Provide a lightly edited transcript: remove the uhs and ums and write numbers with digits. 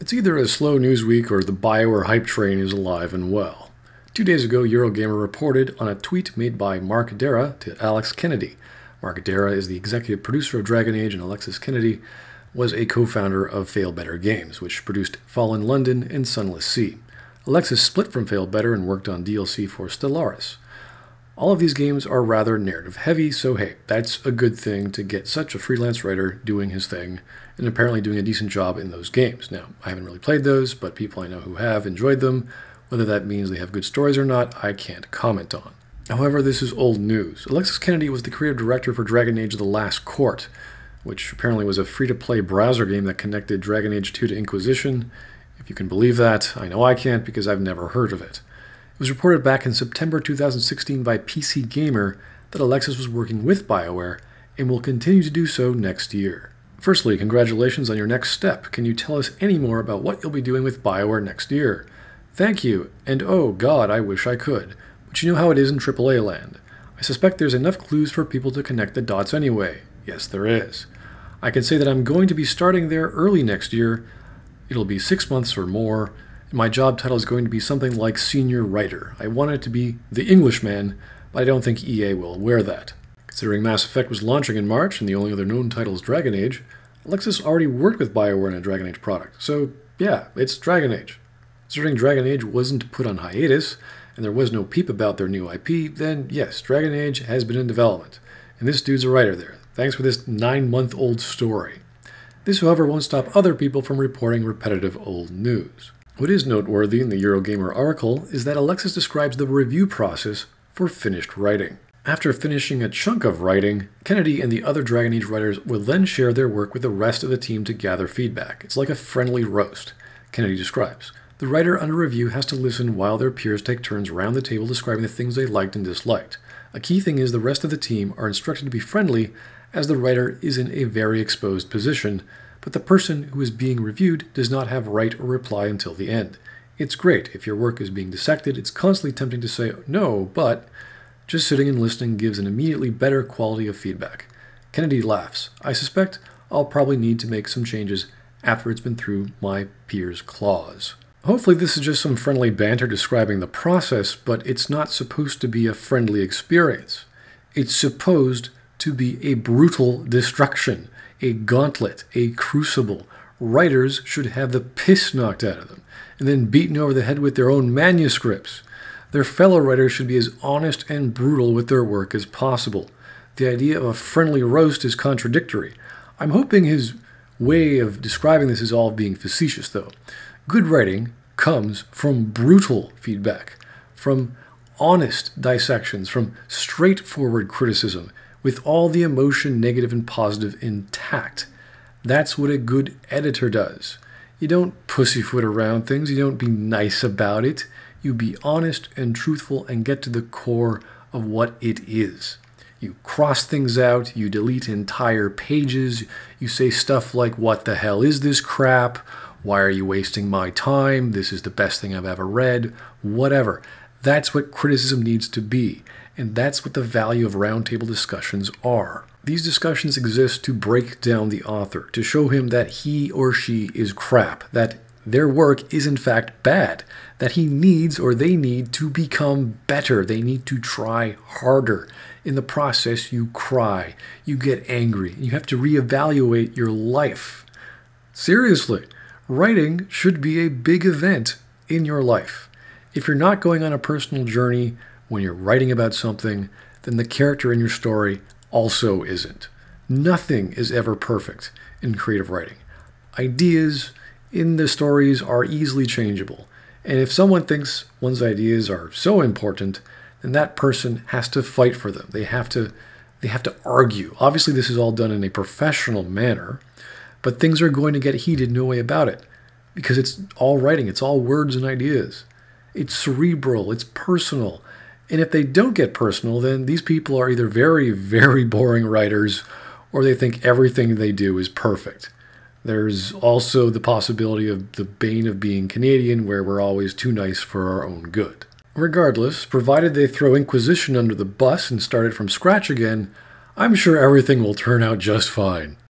It's either a slow news week or the BioWare hype train is alive and well. 2 days ago, Eurogamer reported on a tweet made by Mark Dara to Alex Kennedy. Mark Dara is the executive producer of Dragon Age, and Alexis Kennedy was a co-founder of Fail Better Games, which produced Fallen London and Sunless Sea. Alexis split from Fail Better and worked on DLC for Stellaris. All of these games are rather narrative-heavy, so hey, that's a good thing to get such a freelance writer doing his thing, and apparently doing a decent job in those games. Now, I haven't really played those, but people I know who have enjoyed them. Whether that means they have good stories or not, I can't comment on. However, this is old news. Alexis Kennedy was the creative director for Dragon Age The Last Court, which apparently was a free-to-play browser game that connected Dragon Age 2 to Inquisition. If you can believe that, I know I can't because I've never heard of it. It was reported back in September 2016 by PcGamer that Alexis was working with BioWare and will continue to do so next year. Firstly, congratulations on your next step. Can you tell us any more about what you'll be doing with BioWare next year? Thank you, and oh god, I wish I could. But you know how it is in AAA land. I suspect there's enough clues for people to connect the dots anyway. Yes, there is. I can say that I'm going to be starting there early next year. It'll be 6 months or more, and my job title is going to be something like Senior Writer. I want it to be the Englishman, but I don't think EA will wear that. Considering Mass Effect was launching in March and the only other known title is Dragon Age, Alexis already worked with BioWare in a Dragon Age product. So yeah, it's Dragon Age. Considering Dragon Age wasn't put on hiatus, and there was no peep about their new IP, then yes, Dragon Age has been in development. And this dude's a writer there. Thanks for this 9-month-old story. This, however, won't stop other people from reporting repetitive old news. What is noteworthy in the Eurogamer article is that Alexis describes the review process for finished writing. After finishing a chunk of writing, Kennedy and the other Dragon Age writers will then share their work with the rest of the team to gather feedback. It's like a friendly roast, Kennedy describes. The writer under review has to listen while their peers take turns around the table describing the things they liked and disliked. A key thing is the rest of the team are instructed to be friendly, as the writer is in a very exposed position, but the person who is being reviewed does not have right or reply until the end. It's great. If your work is being dissected, it's constantly tempting to say, no, but just sitting and listening gives an immediately better quality of feedback. Kennedy laughs. I suspect I'll probably need to make some changes after it's been through my peers' claws. Hopefully this is just some friendly banter describing the process, but it's not supposed to be a friendly experience. It's supposed to be a brutal destruction, a gauntlet, a crucible. Writers should have the piss knocked out of them, and then beaten over the head with their own manuscripts. Their fellow writers should be as honest and brutal with their work as possible. The idea of a friendly roast is contradictory. I'm hoping his way of describing this is all being facetious, though. Good writing comes from brutal feedback, from honest dissections, from straightforward criticism, with all the emotion, negative and positive, intact. That's what a good editor does. You don't pussyfoot around things, you don't be nice about it. You be honest and truthful and get to the core of what it is. You cross things out, you delete entire pages, you say stuff like, what the hell is this crap? Why are you wasting my time? This is the best thing I've ever read. Whatever. That's what criticism needs to be. And that's what the value of roundtable discussions are. These discussions exist to break down the author, to show him that he or she is crap, that their work is in fact bad, that he needs or they need to become better. They need to try harder. In the process, you cry, you get angry, you have to reevaluate your life. Seriously, writing should be a big event in your life. If you're not going on a personal journey when you're writing about something, then the character in your story also isn't. Nothing is ever perfect in creative writing. Ideas in the stories are easily changeable, and if someone thinks one's ideas are so important, then that person has to fight for them. They have to argue. Obviously, this is all done in a professional manner, but things are going to get heated, no way about it, because it's all writing, it's all words and ideas. It's cerebral, it's personal. And if they don't get personal, then these people are either very, very boring writers, or they think everything they do is perfect. There's also the possibility of the bane of being Canadian, where we're always too nice for our own good. Regardless, provided they throw Inquisition under the bus and start it from scratch again, I'm sure everything will turn out just fine.